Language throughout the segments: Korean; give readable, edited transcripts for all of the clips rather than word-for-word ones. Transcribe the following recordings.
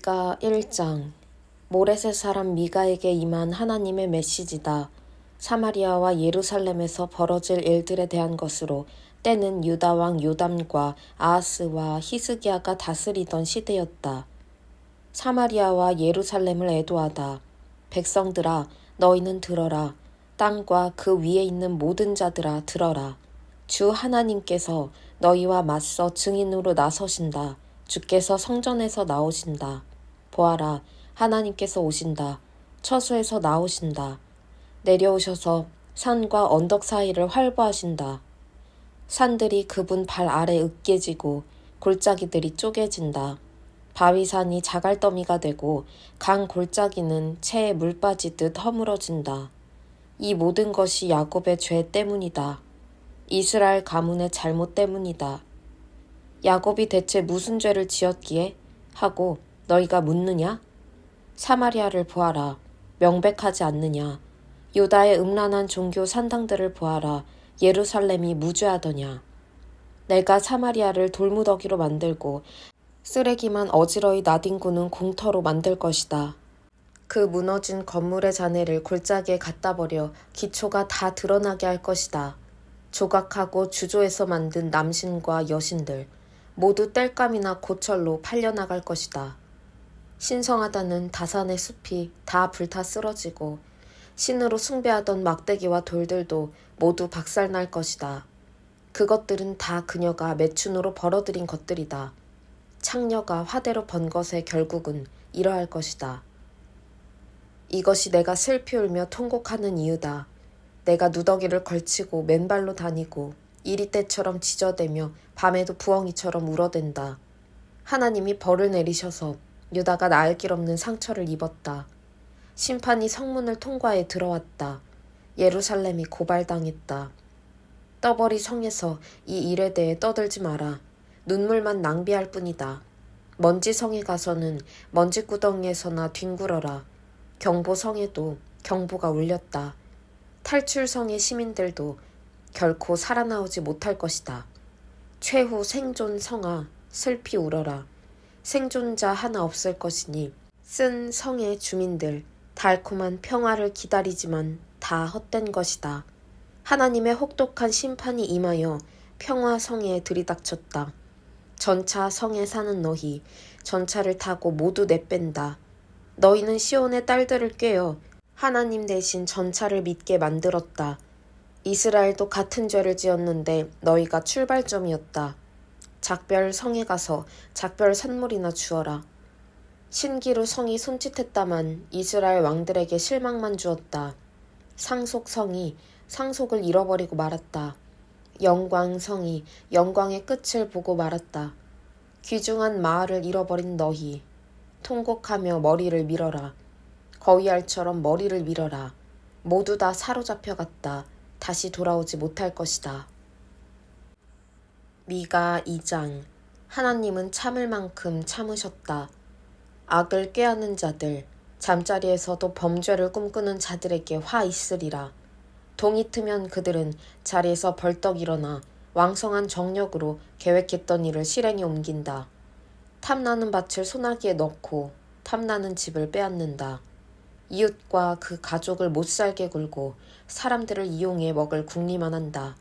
미가 1장. 모레셋 사람 미가에게 임한 하나님의 메시지다. 사마리아와 예루살렘에서 벌어질 일들에 대한 것으로 때는 유다 왕 요담과 아하스와 히스기야가 다스리던 시대였다. 사마리아와 예루살렘을 애도하다. 백성들아, 너희는 들어라. 땅과 그 위에 있는 모든 자들아, 들어라. 주 하나님께서 너희와 맞서 증인으로 나서신다. 주께서 성전에서 나오신다. 보아라, 하나님께서 오신다. 처소에서 나오신다. 내려오셔서 산과 언덕 사이를 활보하신다. 산들이 그분 발 아래 으깨지고 골짜기들이 쪼개진다. 바위산이 자갈더미가 되고 강 골짜기는 채에 물 빠지듯 허물어진다. 이 모든 것이 야곱의 죄 때문이다. 이스라엘 가문의 잘못 때문이다. 야곱이 대체 무슨 죄를 지었기에? 하고 너희가 묻느냐? 사마리아를 보아라. 명백하지 않느냐? 유다의 음란한 종교 산당들을 보아라. 예루살렘이 무죄하더냐? 내가 사마리아를 돌무더기로 만들고 쓰레기만 어지러이 나뒹구는 공터로 만들 것이다. 그 무너진 건물의 잔해를 골짜기에 갖다 버려 기초가 다 드러나게 할 것이다. 조각하고 주조해서 만든 남신과 여신들 모두 땔감이나 고철로 팔려나갈 것이다. 신성하다는 다산의 숲이 다 불타 쓰러지고 신으로 숭배하던 막대기와 돌들도 모두 박살날 것이다. 그것들은 다 그녀가 매춘으로 벌어들인 것들이다. 창녀가 화대로 번 것의 결국은 이러할 것이다. 이것이 내가 슬피 울며 통곡하는 이유다. 내가 누더기를 걸치고 맨발로 다니고 이리떼처럼 지저대며 밤에도 부엉이처럼 울어댄다. 하나님이 벌을 내리셔서 유다가 나을 길 없는 상처를 입었다. 심판이 성문을 통과해 들어왔다. 예루살렘이 고발당했다. 떠버리 성에서 이 일에 대해 떠들지 마라. 눈물만 낭비할 뿐이다. 먼지 성에 가서는 먼지 구덩이에서나 뒹굴어라. 경보 성에도 경보가 울렸다. 탈출성의 시민들도 결코 살아나오지 못할 것이다. 최후 생존 성아, 슬피 울어라. 생존자 하나 없을 것이니 쓴 성의 주민들, 달콤한 평화를 기다리지만 다 헛된 것이다. 하나님의 혹독한 심판이 임하여 평화 성에 들이닥쳤다. 전차 성에 사는 너희, 전차를 타고 모두 내뺀다. 너희는 시온의 딸들을 꾀어 하나님 대신 전차를 믿게 만들었다. 이스라엘도 같은 죄를 지었는데 너희가 출발점이었다. 작별 성에 가서 작별 선물이나 주어라. 신기루 성이 손짓했다만 이스라엘 왕들에게 실망만 주었다. 상속 성이 상속을 잃어버리고 말았다. 영광 성이 영광의 끝을 보고 말았다. 귀중한 마을을 잃어버린 너희, 통곡하며 머리를 밀어라. 거위알처럼 머리를 밀어라. 모두 다 사로잡혀갔다. 다시 돌아오지 못할 것이다. 미가 2장. 하나님은 참을 만큼 참으셨다. 악을 꾀하는 자들, 잠자리에서도 범죄를 꿈꾸는 자들에게 화 있으리라. 동이 트면 그들은 자리에서 벌떡 일어나 왕성한 정력으로 계획했던 일을 실행에 옮긴다. 탐나는 밭을 소나기에 넣고 탐나는 집을 빼앗는다. 이웃과 그 가족을 못살게 굴고 사람들을 이용해 먹을 궁리만 한다.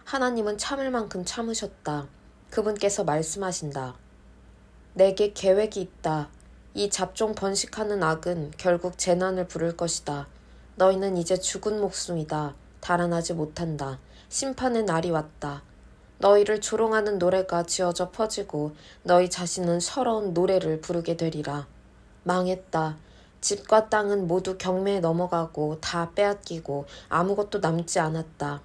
하나님은 참을 만큼 참으셨다. 그분께서 말씀하신다. 내게 계획이 있다. 이 잡종 번식하는 악은 결국 재난을 부를 것이다. 너희는 이제 죽은 목숨이다. 달아나지 못한다. 심판의 날이 왔다. 너희를 조롱하는 노래가 지어져 퍼지고 너희 자신은 서러운 노래를 부르게 되리라. 망했다. 집과 땅은 모두 경매에 넘어가고 다 빼앗기고 아무것도 남지 않았다.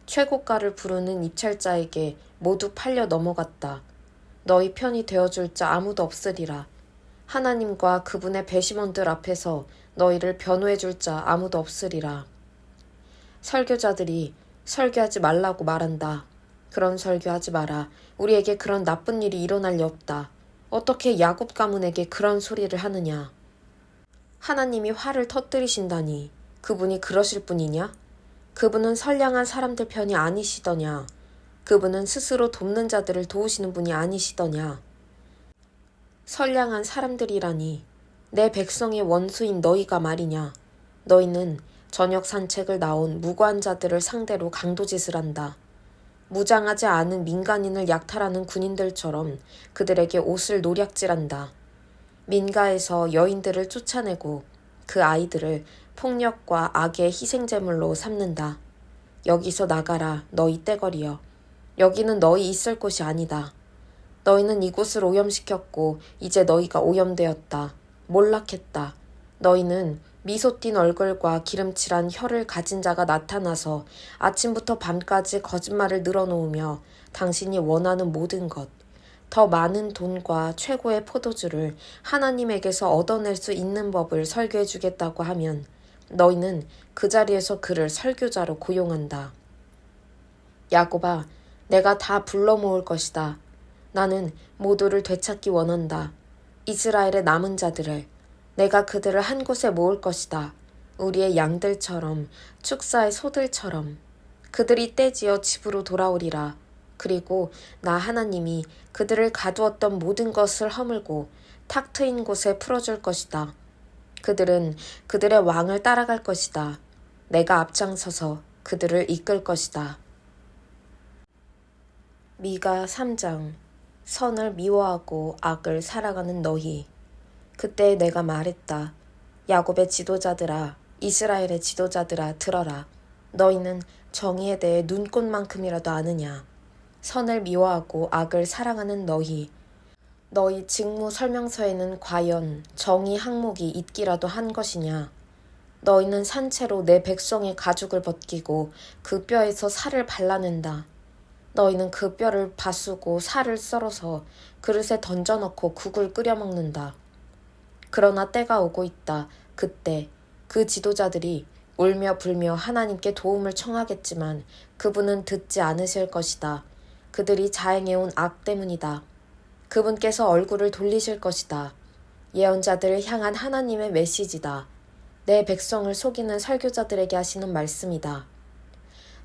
최고가를 부르는 입찰자에게 모두 팔려 넘어갔다. 너희 편이 되어줄 자 아무도 없으리라. 하나님과 그분의 배심원들 앞에서 너희를 변호해줄 자 아무도 없으리라. 설교자들이 설교하지 말라고 말한다. 그런 설교하지 마라. 우리에게 그런 나쁜 일이 일어날 리 없다. 어떻게 야곱 가문에게 그런 소리를 하느냐. 하나님이 화를 터뜨리신다니 그분이 그러실 분이냐? 그분은 선량한 사람들 편이 아니시더냐? 그분은 스스로 돕는 자들을 도우시는 분이 아니시더냐? 선량한 사람들이라니 내 백성의 원수인 너희가 말이냐. 너희는 저녁 산책을 나온 무고한 자들을 상대로 강도짓을 한다. 무장하지 않은 민간인을 약탈하는 군인들처럼 그들에게 옷을 노략질한다. 민가에서 여인들을 쫓아내고 그 아이들을 폭력과 악의 희생제물로 삼는다. 여기서 나가라, 너희 떼거리여. 여기는 너희 있을 곳이 아니다. 너희는 이곳을 오염시켰고 이제 너희가 오염되었다. 몰락했다. 너희는 미소 띤 얼굴과 기름칠한 혀를 가진 자가 나타나서 아침부터 밤까지 거짓말을 늘어놓으며 당신이 원하는 모든 것, 더 많은 돈과 최고의 포도주를 하나님에게서 얻어낼 수 있는 법을 설교해 주겠다고 하면 너희는 그 자리에서 그를 설교자로 고용한다. 야곱아, 내가 다 불러 모을 것이다. 나는 모두를 되찾기 원한다. 이스라엘의 남은 자들을. 내가 그들을 한 곳에 모을 것이다. 우리의 양들처럼, 축사의 소들처럼. 그들이 떼지어 집으로 돌아오리라. 그리고 나 하나님이 그들을 가두었던 모든 것을 허물고 탁 트인 곳에 풀어줄 것이다. 그들은 그들의 왕을 따라갈 것이다. 내가 앞장서서 그들을 이끌 것이다. 미가 3장. 선을 미워하고 악을 사랑하는 너희. 그때 내가 말했다. 야곱의 지도자들아, 이스라엘의 지도자들아, 들어라. 너희는 정의에 대해 눈꽃만큼이라도 아느냐. 선을 미워하고 악을 사랑하는 너희. 너희 직무 설명서에는 과연 정의 항목이 있기라도 한 것이냐. 너희는 산채로 내 백성의 가죽을 벗기고 그 뼈에서 살을 발라낸다. 너희는 그 뼈를 바수고 살을 썰어서 그릇에 던져넣고 국을 끓여 먹는다. 그러나 때가 오고 있다. 그때 그 지도자들이 울며 불며 하나님께 도움을 청하겠지만 그분은 듣지 않으실 것이다. 그들이 자행해온 악 때문이다. 그분께서 얼굴을 돌리실 것이다. 예언자들을 향한 하나님의 메시지다. 내 백성을 속이는 설교자들에게 하시는 말씀이다.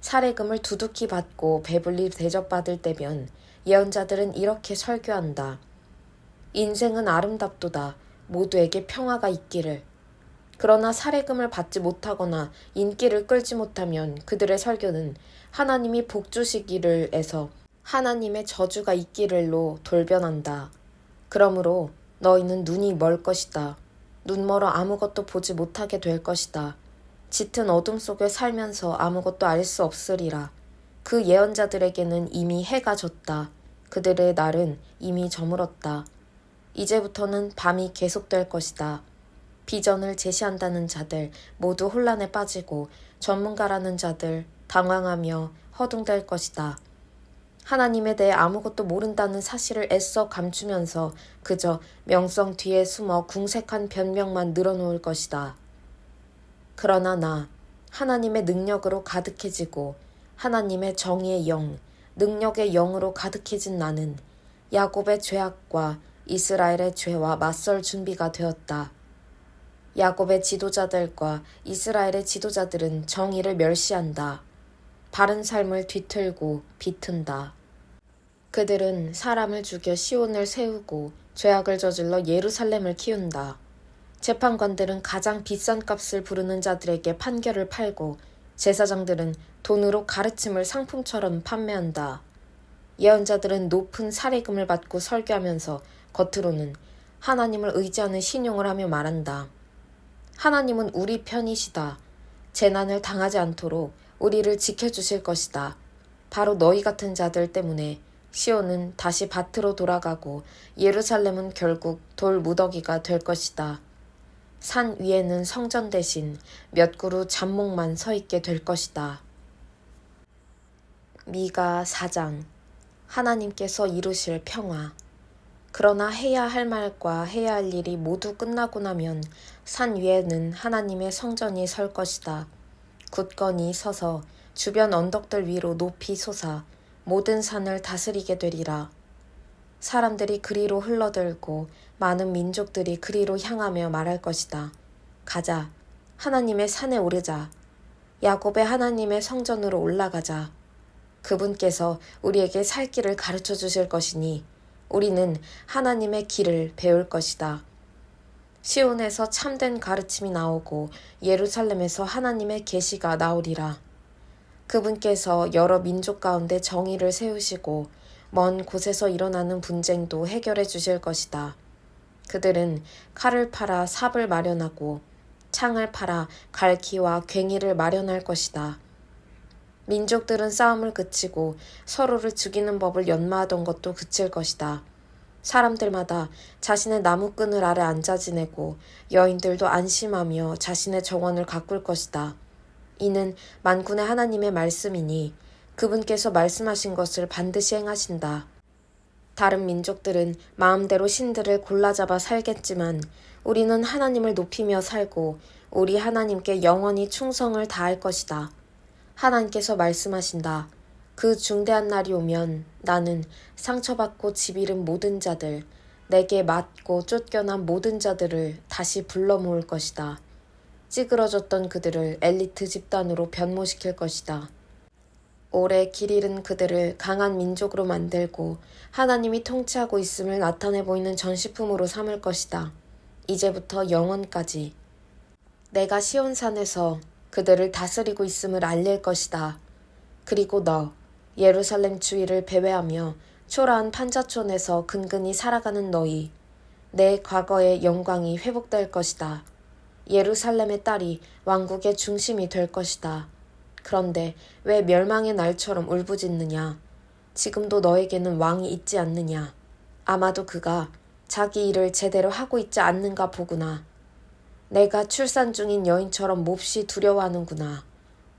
사례금을 두둑히 받고 배불리 대접받을 때면 예언자들은 이렇게 설교한다. 인생은 아름답도다. 모두에게 평화가 있기를. 그러나 사례금을 받지 못하거나 인기를 끌지 못하면 그들의 설교는 하나님이 복 주시기를 에서 하나님의 저주가 있기를로 돌변한다. 그러므로 너희는 눈이 멀 것이다. 눈 멀어 아무것도 보지 못하게 될 것이다. 짙은 어둠 속에 살면서 아무것도 알 수 없으리라. 그 예언자들에게는 이미 해가 졌다. 그들의 날은 이미 저물었다. 이제부터는 밤이 계속될 것이다. 비전을 제시한다는 자들 모두 혼란에 빠지고 전문가라는 자들 당황하며 허둥댈 것이다. 하나님에 대해 아무것도 모른다는 사실을 애써 감추면서 그저 명성 뒤에 숨어 궁색한 변명만 늘어놓을 것이다. 그러나 나, 하나님의 능력으로 가득해지고 하나님의 정의의 영, 능력의 영으로 가득해진 나는 야곱의 죄악과 이스라엘의 죄와 맞설 준비가 되었다. 야곱의 지도자들과 이스라엘의 지도자들은 정의를 멸시한다. 바른 삶을 뒤틀고 비튼다. 그들은 사람을 죽여 시온을 세우고 죄악을 저질러 예루살렘을 키운다. 재판관들은 가장 비싼 값을 부르는 자들에게 판결을 팔고 제사장들은 돈으로 가르침을 상품처럼 판매한다. 예언자들은 높은 사례금을 받고 설교하면서 겉으로는 하나님을 의지하는 신용을 하며 말한다. 하나님은 우리 편이시다. 재난을 당하지 않도록 우리를 지켜주실 것이다. 바로 너희 같은 자들 때문에 시온은 다시 밭으로 돌아가고 예루살렘은 결국 돌 무더기가 될 것이다. 산 위에는 성전 대신 몇 그루 잡목만 서 있게 될 것이다. 미가 4장. 하나님께서 이루실 평화. 그러나 해야 할 말과 해야 할 일이 모두 끝나고 나면 산 위에는 하나님의 성전이 설 것이다. 굳건히 서서 주변 언덕들 위로 높이 솟아 모든 산을 다스리게 되리라. 사람들이 그리로 흘러들고 많은 민족들이 그리로 향하며 말할 것이다. 가자, 하나님의 산에 오르자. 야곱의 하나님의 성전으로 올라가자. 그분께서 우리에게 살 길을 가르쳐 주실 것이니 우리는 하나님의 길을 배울 것이다. 시온에서 참된 가르침이 나오고 예루살렘에서 하나님의 계시가 나오리라. 그분께서 여러 민족 가운데 정의를 세우시고 먼 곳에서 일어나는 분쟁도 해결해 주실 것이다. 그들은 칼을 팔아 삽을 마련하고 창을 팔아 갈퀴와 괭이를 마련할 것이다. 민족들은 싸움을 그치고 서로를 죽이는 법을 연마하던 것도 그칠 것이다. 사람들마다 자신의 나무끈을 아래 앉아 지내고 여인들도 안심하며 자신의 정원을 가꿀 것이다. 이는 만군의 하나님의 말씀이니 그분께서 말씀하신 것을 반드시 행하신다. 다른 민족들은 마음대로 신들을 골라잡아 살겠지만 우리는 하나님을 높이며 살고 우리 하나님께 영원히 충성을 다할 것이다. 하나님께서 말씀하신다. 그 중대한 날이 오면 나는 상처받고 집 잃은 모든 자들, 내게 맞고 쫓겨난 모든 자들을 다시 불러 모을 것이다. 찌그러졌던 그들을 엘리트 집단으로 변모시킬 것이다. 오래 길 잃은 그들을 강한 민족으로 만들고 하나님이 통치하고 있음을 나타내 보이는 전시품으로 삼을 것이다. 이제부터 영원까지. 내가 시온산에서 그들을 다스리고 있음을 알릴 것이다. 그리고 너, 예루살렘 주위를 배회하며 초라한 판자촌에서 근근히 살아가는 너희, 내 과거의 영광이 회복될 것이다. 예루살렘의 딸이 왕국의 중심이 될 것이다. 그런데 왜 멸망의 날처럼 울부짖느냐? 지금도 너에게는 왕이 있지 않느냐? 아마도 그가 자기 일을 제대로 하고 있지 않는가 보구나. 내가 출산 중인 여인처럼 몹시 두려워하는구나.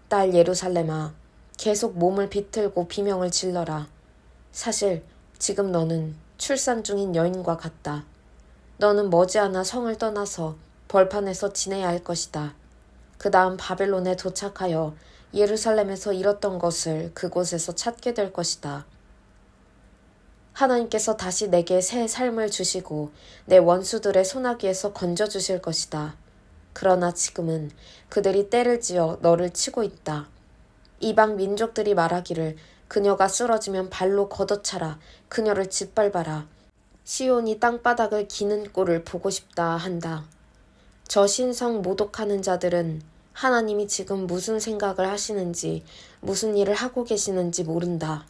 딸 예루살렘아, 계속 몸을 비틀고 비명을 질러라. 사실 지금 너는 출산 중인 여인과 같다. 너는 머지않아 성을 떠나서 벌판에서 지내야 할 것이다. 그 다음 바벨론에 도착하여 예루살렘에서 잃었던 것을 그곳에서 찾게 될 것이다. 하나님께서 다시 내게 새 삶을 주시고 내 원수들의 소나기에서 건져주실 것이다. 그러나 지금은 그들이 때를 지어 너를 치고 있다. 이방 민족들이 말하기를 그녀가 쓰러지면 발로 걷어차라. 그녀를 짓밟아라. 시온이 땅바닥을 기는 꼴을 보고 싶다 한다. 저 신성 모독하는 자들은 하나님이 지금 무슨 생각을 하시는지 무슨 일을 하고 계시는지 모른다.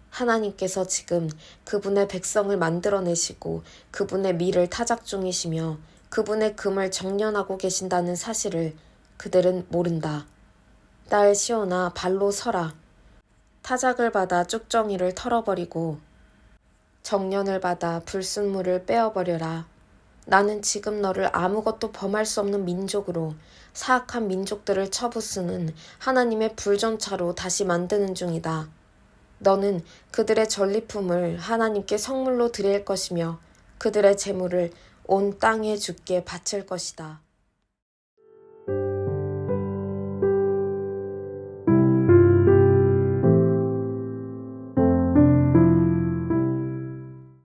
하나님께서 지금 그분의 백성을 만들어내시고 그분의 미를 타작 중이시며 그분의 금을 정련하고 계신다는 사실을 그들은 모른다. 딸 시온아, 발로 서라. 타작을 받아 쭉정이를 털어버리고 정련을 받아 불순물을 빼어버려라. 나는 지금 너를 아무것도 범할 수 없는 민족으로 사악한 민족들을 쳐부수는 하나님의 불전차로 다시 만드는 중이다. 너는 그들의 전리품을 하나님께 성물로 드릴 것이며 그들의 재물을 온 땅의 주께 바칠 것이다.